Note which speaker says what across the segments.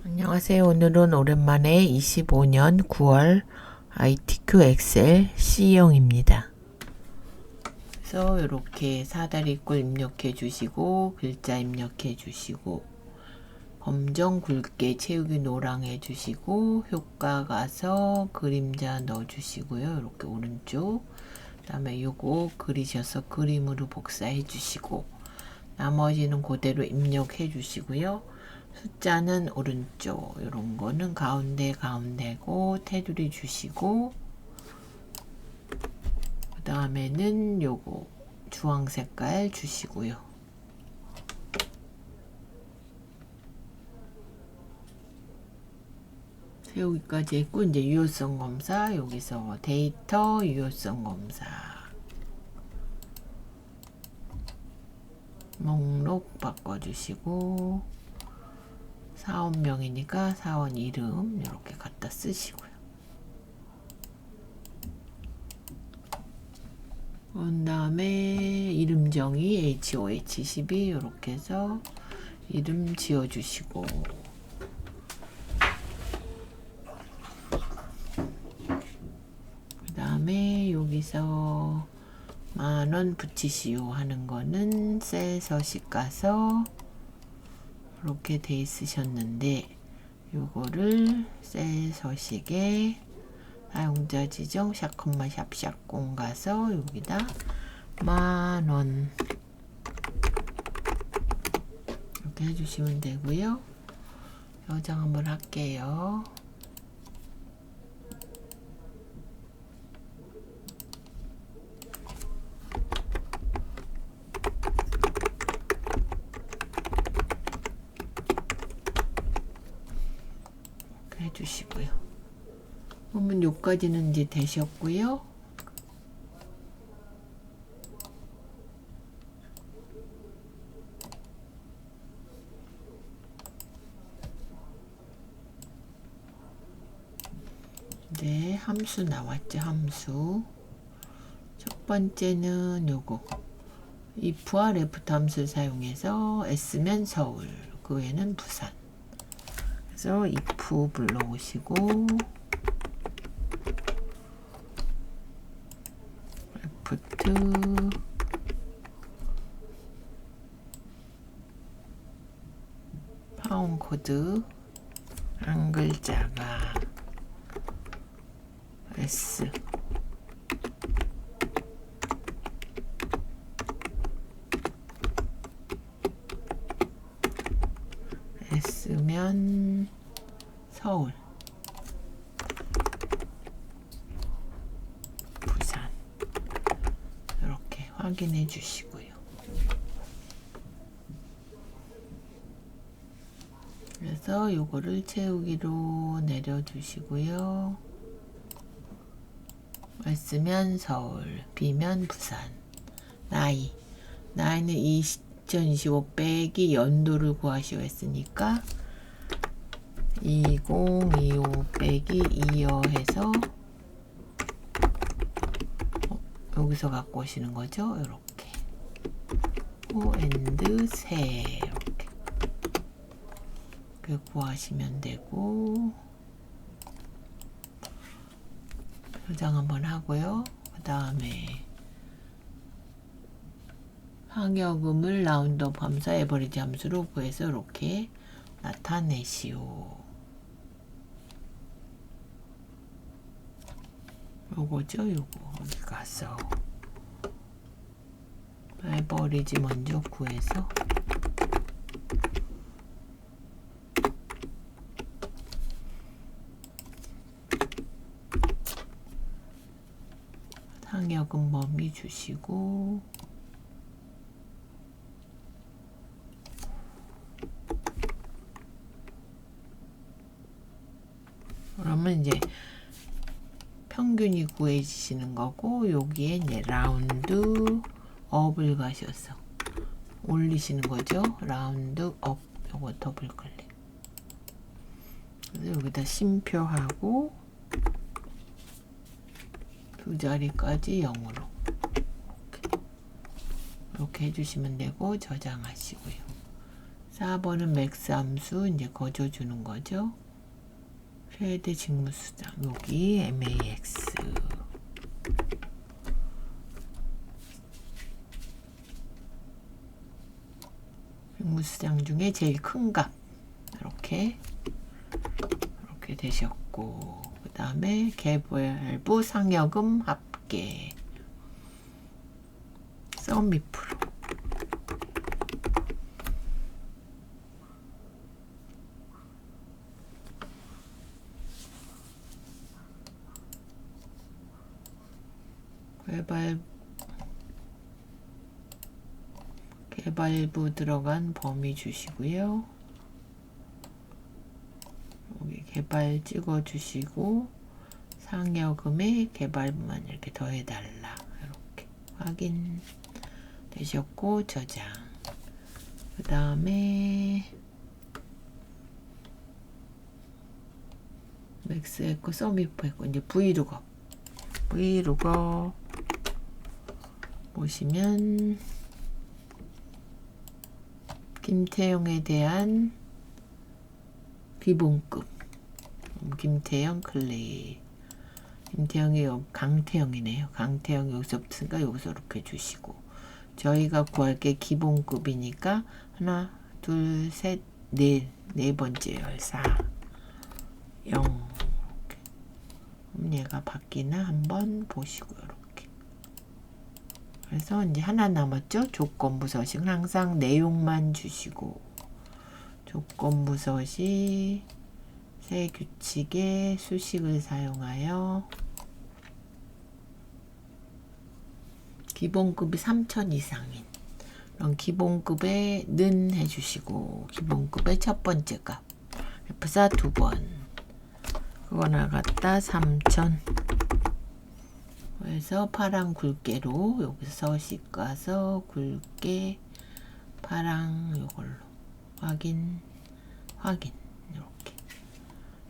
Speaker 1: 안녕하세요. 오늘은 오랜만에 25년 9월 ITQ 엑셀 C형입니다. 그래서 이렇게 사다리꼴 입력해 주시고 글자 입력해 주시고 검정 굵게 채우기 노랑 해 주시고 효과 가서 그림자 넣어 주시고요. 이렇게 오른쪽 그 다음에 요거 그리셔서 그림으로 복사해 주시고 나머지는 그대로 입력해 주시고요. 숫자는 오른쪽, 이런 거는 가운데고 테두리 주시고 그 다음에는 요거 주황 색깔 주시고요. 세우기까지 했고 이제 유효성 검사, 여기서 데이터 유효성 검사 목록 바꿔주시고 사원명이니까 사원 이름 이렇게 갖다 쓰시고요. 그 다음에 이름 정의 HOH12 이렇게 해서 이름 지어주시고 그 다음에 여기서 10,000원 붙이시오 하는 거는 셀 서식 가서 이렇게 돼 있으셨는데 요거를 셀 서식에 사용자 지정 샷컴마 샵샵공 가서 여기다 10,000원 이렇게 해주시면 되고요. 저장 한번 할게요. 해주시고요. 그러면 요까지는 이제 되셨고요. 네, 함수 나왔죠. 함수 첫 번째는 요거 if와 left 함수를 사용해서 S면 서울, 그 외에는 부산. 그래서 if 불러오시고 left 파운 코드 한 글자가 S S면 서울 부산 이렇게 확인해 주시고요. 그래서 요거를 채우기로 내려 주시고요. S면 서울, B면 부산. 나이는 2025 빼기 연도를 구하시오 했으니까 2025 빼기 2여 해서 여기서 갖고 오시는 거죠. 이렇게 and 세 이렇게 구하시면 되고 저장 한번 하고요. 그 다음에 항여금을 라운드업 함수 에버리지 함수로 구해서 이렇게 나타내시오. 요거죠. 요거 여기 가서 에버리지 먼저 구해서 항여금 범위 주시고 그러면 이제 평균이 구해지시는 거고 여기에 이제 라운드 업을 가셔서 올리시는 거죠. 라운드 업 요거 더블 클릭. 그래서 여기다 심표하고 두 자리까지 0으로 이렇게 해주시면 되고 저장하시고요. 4번은 맥스 함수 이제 거저주는 거죠. 최대 직무수당 여기 MAX 직무수당 중에 제일 큰 값 이렇게 되셨고 그 다음에 개발부 상여금 합계 서밋프로 개발부 들어간 범위 주시고요. 여기 개발 찍어 주시고 상여금에 개발부만 이렇게 더해달라. 이렇게 확인 되셨고 저장. 그 다음에 맥스 했고 서밋프 했고 이제 브이룩업 보시면 김태형에 대한 기본급 김태형 클릭 김태형이 강태형이네요. 강태형 여기서 없으니까 여기서 이렇게 주시고 저희가 구할 게 기본급이니까 하나 둘 셋 네 번째 열사 0 이렇게. 그럼 얘가 바뀌나 한번 보시고요. 이렇게 그래서 이제 하나 남았죠. 조건부 서식 항상 내용만 주시고 조건부 서식 새 규칙의 수식을 사용하여 기본급이 3,000 이상인 그런 기본급에 는 해주시고 기본급의 첫 번째 값 F4 2번 그거나 갖다 3,000 그래서 파랑 굵게로 여기서 서식 가서 굵게 파랑 요걸로 확인 이렇게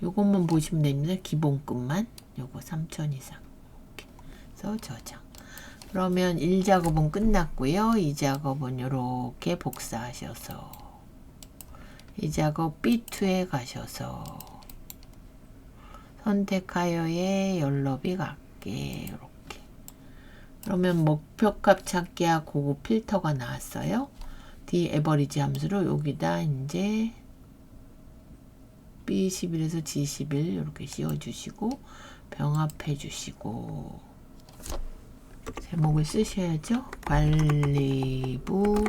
Speaker 1: 요것만 보시면 됩니다. 기본급만 요거 3,000 이상 이렇게 해서 저장. 그러면 1작업은 끝났고요. 2작업은 이렇게 복사하셔서 2작업 B2에 가셔서 선택하여의 연럽이 같게 이렇게 그러면 목표값 찾기하고 필터가 나왔어요. D 에버리지 함수로 여기다 이제 B11에서 G11 이렇게 씌워주시고 병합해 주시고 제목을 쓰셔야죠. 관리부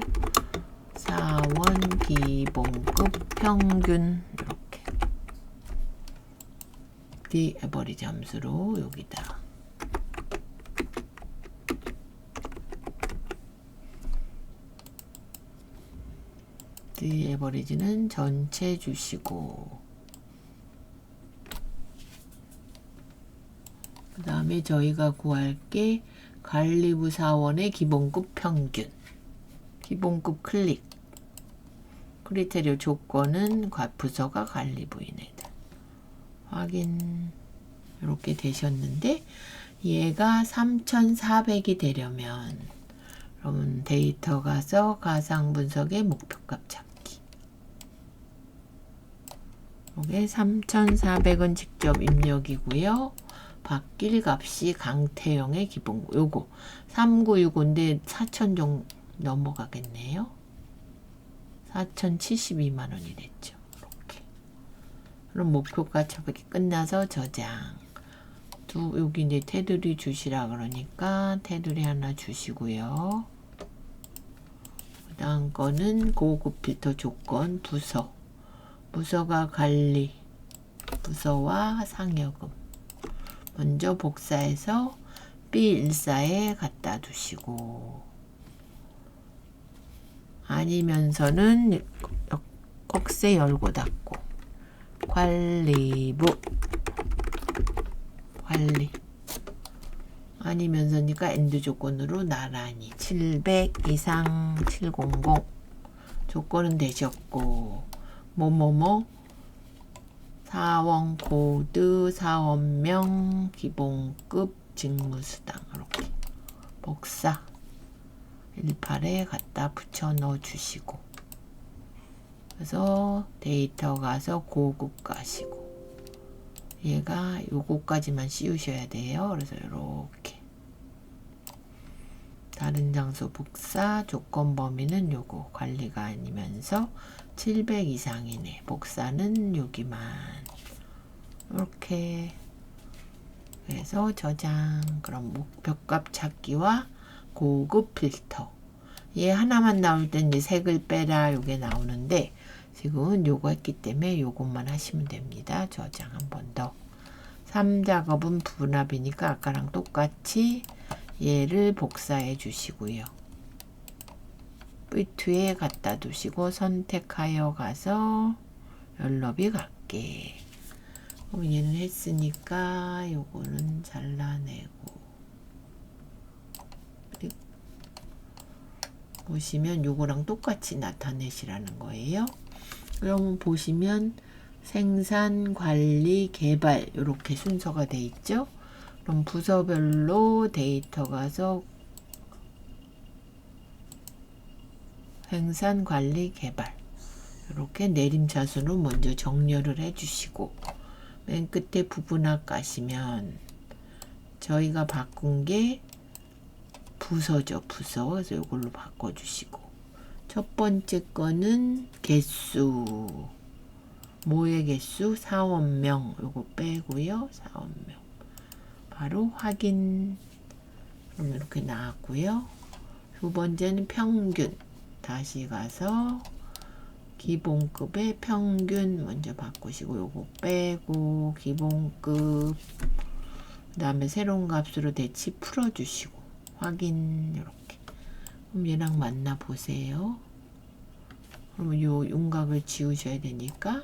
Speaker 1: 사원 기본급 평균 이렇게 D 에버리지 함수로 여기다 D 에버리지는 전체 주시고 그 다음에 저희가 구할 게 관리부 사원의 기본급 평균 기본급 클릭 크리테리오 조건은 부서가 관리부인 애들 확인 이렇게 되셨는데 얘가 3,400이 되려면 그러면 데이터 가서 가상 분석의 목표값 찾기 이게 3,400은 직접 입력이고요. 바뀔 값이 강태형의 기본급 요거 3965인데 4,000 정도 넘어가겠네요. 4,072만원이 됐죠. 이렇게 그럼 목표가 저렇게 끝나서 저장 여기 이제 테두리 주시라 그러니까 테두리 하나 주시고요. 그 다음 거는 고급 필터 조건 부서가 관리 부서와 상여금 먼저 복사해서 B14에 갖다 두시고 아니면서는 꺽쇠 열고 닫고 관리부 관리 아니면서니까 엔드 조건으로 나란히 700 이상 700 조건은 되셨고 뭐뭐뭐 사원 코드 사원명 기본급 직무수당 이렇게 복사 18에 갖다 붙여 넣어 주시고 그래서 데이터 가서 고급 가시고 얘가 요거까지만 씌우셔야 돼요. 그래서 이렇게 다른 장소 복사 조건 범위는 요거 관리가 아니면서 700 이상이네. 복사는 여기만 이렇게 그래서 저장. 그럼 목표값 찾기와 고급 필터 얘 하나만 나올 땐 이제 색을 빼라 요게 나오는데 지금은 요거 했기 때문에 요것만 하시면 됩니다. 저장 한 번 더. 3작업은 분합이니까 아까랑 똑같이 얘를 복사해 주시고요. V2에 갖다 두시고 선택하여 가서 연럽이 같게. 그럼 얘는 했으니까 요거는 잘라내고 보시면 요거랑 똑같이 나타내시라는 거예요. 그러면 보시면 생산, 관리, 개발 이렇게 순서가 돼 있죠. 그럼 부서별로 데이터 가서 생산, 관리, 개발 이렇게 내림차순으로 먼저 정렬을 해주시고 맨 끝에 부분합 가시면 저희가 바꾼 게 부서죠. 부서. 그래서 이걸로 바꿔주시고 첫 번째 거는 개수 모의 개수 4원명 요거 빼고요. 4원명 바로 확인. 그럼 이렇게 나왔고요. 두 번째는 평균 다시 가서 기본급의 평균 먼저 바꾸시고 요거 빼고 기본급 그 다음에 새로운 값으로 대치 풀어주시고 확인. 이렇게 그럼 얘랑 만나 보세요. 그럼 요 윤곽을 지우셔야 되니까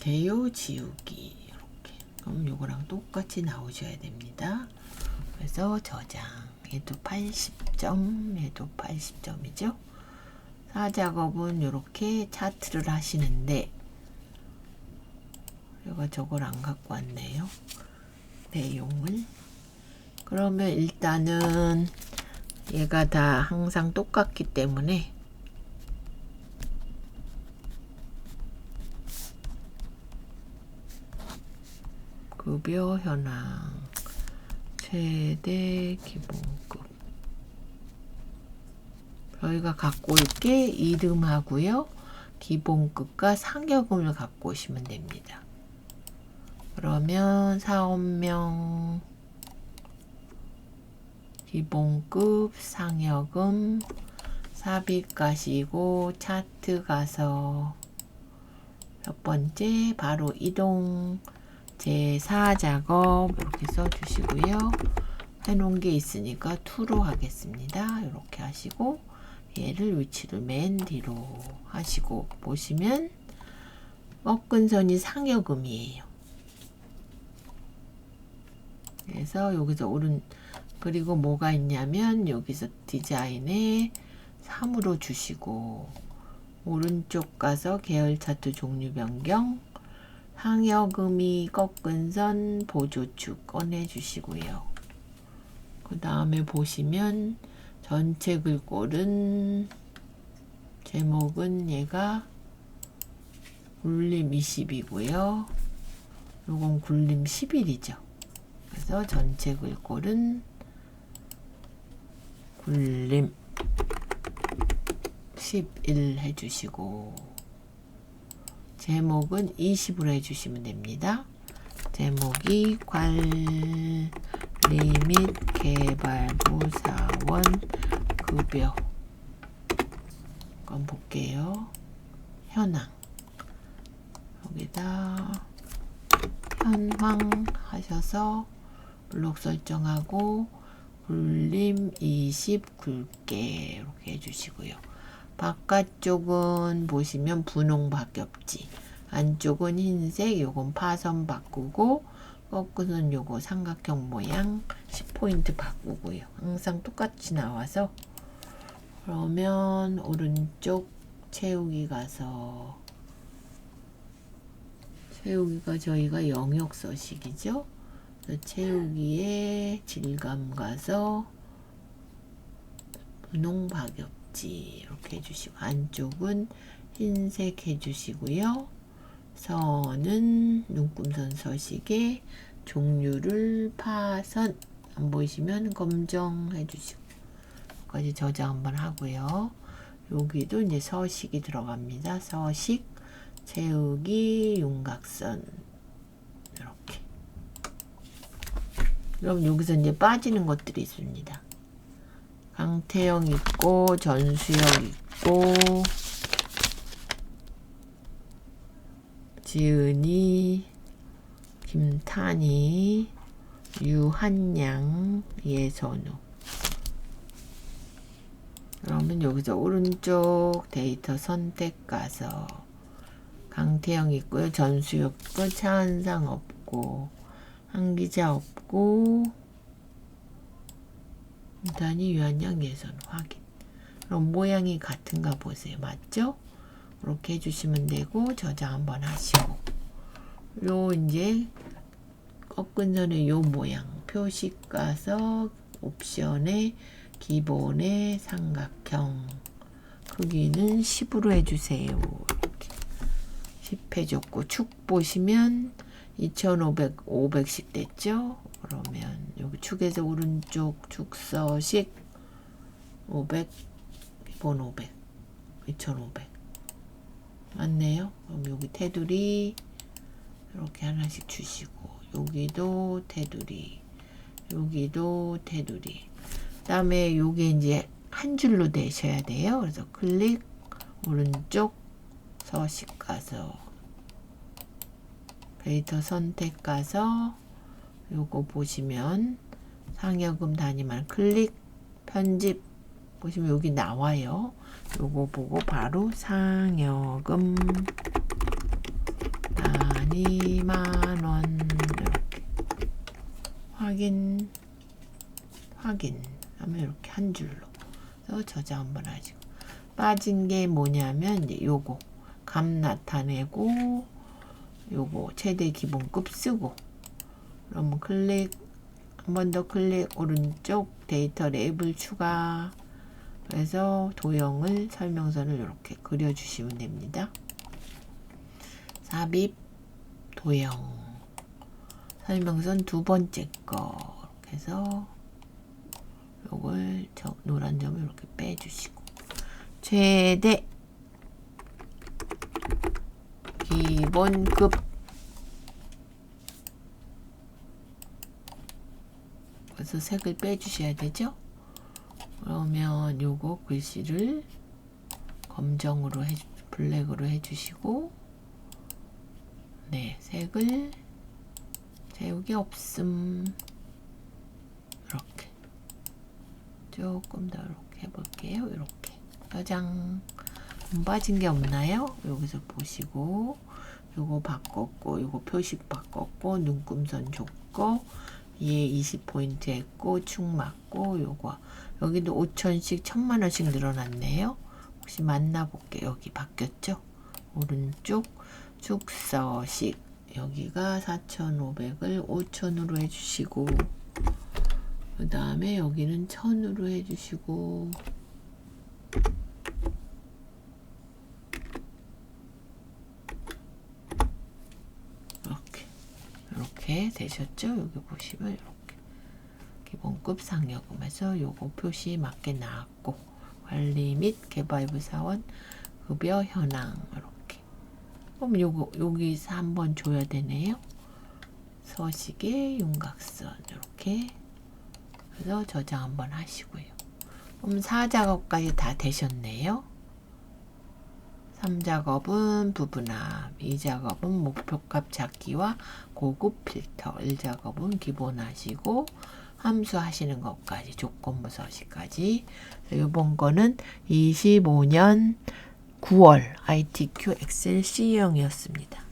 Speaker 1: 대요 지우기 이렇게. 그럼 요거랑 똑같이 나오셔야 됩니다. 그래서 저장. 얘도 80점, 얘도 80점이죠. 4작업은 이렇게 차트를 하시는데 제가 저걸 안 갖고 왔네요. 내용을. 그러면 일단은 얘가 다 항상 똑같기 때문에 급여 현황 최대 기본급 저희가 갖고 올 게 이름하고요. 기본급과 상여금을 갖고 오시면 됩니다. 그러면 사원명 기본급 상여금 삽입 가시고 차트 가서 첫 번째 바로 이동 제4작업 이렇게 써주시고요. 해놓은 게 있으니까 2로 하겠습니다. 이렇게 하시고 얘를 위치를 맨 뒤로 하시고 보시면 꺾은 선이 상여금이에요. 그래서 여기서 그리고 뭐가 있냐면 여기서 디자인에 3으로 주시고 오른쪽 가서 계열 차트 종류 변경 상여금이 꺾은 선 보조축 꺼내 주시고요. 그 다음에 보시면 전체 글꼴은 제목은 얘가 굴림 20이고요. 요건 굴림 11이죠. 그래서 전체 글꼴은 굴림 11 해주시고 제목은 20으로 해주시면 됩니다. 제목이 관리 및 개발부 사원 급여. 한번 볼게요. 현황 여기다 현황 하셔서 블록 설정하고 굴림 20 굵게 이렇게 해주시고요. 바깥쪽은 보시면 분홍밖에 없지. 안쪽은 흰색. 요건 파선 바꾸고 꺾은 요거 삼각형 모양 10포인트 바꾸고요. 항상 똑같이 나와서 그러면 오른쪽 채우기 가서 채우기가 저희가 영역 서식이죠. 채우기에 질감 가서 분홍 박엽지 이렇게 해주시고 안쪽은 흰색 해주시고요. 선은 눈금선 서식에 종류를 파선 안 보이시면 검정 해주시고 여기까지 저장 한번 하고요. 여기도 이제 서식이 들어갑니다. 서식 채우기 윤곽선 이렇게. 그럼 여기서 이제 빠지는 것들이 있습니다. 강태영 있고 전수혁 있고 지은이 김탄희 유한양 예선우. 그러면 여기서 오른쪽 데이터 선택 가서 강태영 있고요. 전수혁 있고 차은상 없고 한기자 없고 김탄희 유한양 예선우 확인. 그럼 모양이 같은가 보세요. 맞죠? 이렇게 해주시면 되고 저장 한번 하시고 요 이제 꺾은 선의 요 모양 표식 가서 옵션에 기본의 삼각형 크기는 10으로 해주세요. 이렇게 10 해줬고 축 보시면 2500, 500씩 됐죠? 그러면 여기 축에서 오른쪽 축서식 500, 기본 500, 2500 맞네요. 그럼 여기 테두리 이렇게 하나씩 주시고 여기도 테두리 여기도 테두리 그 다음에 요게 이제 한 줄로 되셔야 돼요. 그래서 클릭 오른쪽 서식 가서 데이터 선택 가서 요거 보시면 상여금 단위만 클릭 편집 보시면 여기 나와요. 요거 보고 바로 상여금 단위 만원 이렇게 확인 하면 이렇게 한 줄로 그래서 저장 한번 하시고 빠진 게 뭐냐면 이제 요거 값 나타내고 요거 최대 기본급 쓰고 그러면 클릭 한 번 더 클릭 오른쪽 데이터 레이블 추가 그래서 도형을 설명서를 이렇게 그려주시면 됩니다. 삽입 도형 설명서는 두 번째 거 이렇게 해서 요걸 노란 점을 이렇게 빼주시고 최대 기본급 그래서 색을 빼주셔야 되죠. 그러면 요거 글씨를 검정으로 블랙으로 해주시고 네 색을 채우기 없음 이렇게 조금 더 이렇게 해볼게요. 이렇게 저장 빠진 게 없나요? 여기서 보시고 요거 바꿨고 요거 표식 바꿨고 눈금선 줬고 얘 20포인트 했고 축 맞고 요거 여기도 5,000씩 1,000만원씩 늘어났네요. 혹시 만나볼게요. 여기 바뀌었죠? 오른쪽 축서식 여기가 4,500을 5,000으로 해주시고 그 다음에 여기는 1,000으로 해주시고 이렇게 되셨죠? 여기 보시면 이렇게 기본급 상여금에서 요거 표시 맞게 나왔고 관리 및 개발부 사원 급여 현황 이렇게 그럼 요거 여기서 한번 줘야 되네요. 서식의 윤곽선 이렇게 그래서 저장 한번 하시고요. 그럼 4작업까지 다 되셨네요. 3작업은 부분합, 2작업은 목표값 찾기와 고급 필터, 1작업은 기본하시고 함수 하시는 것까지 조건부 서식까지 이번 거는 25년 9월 ITQ 엑셀 C형이었습니다.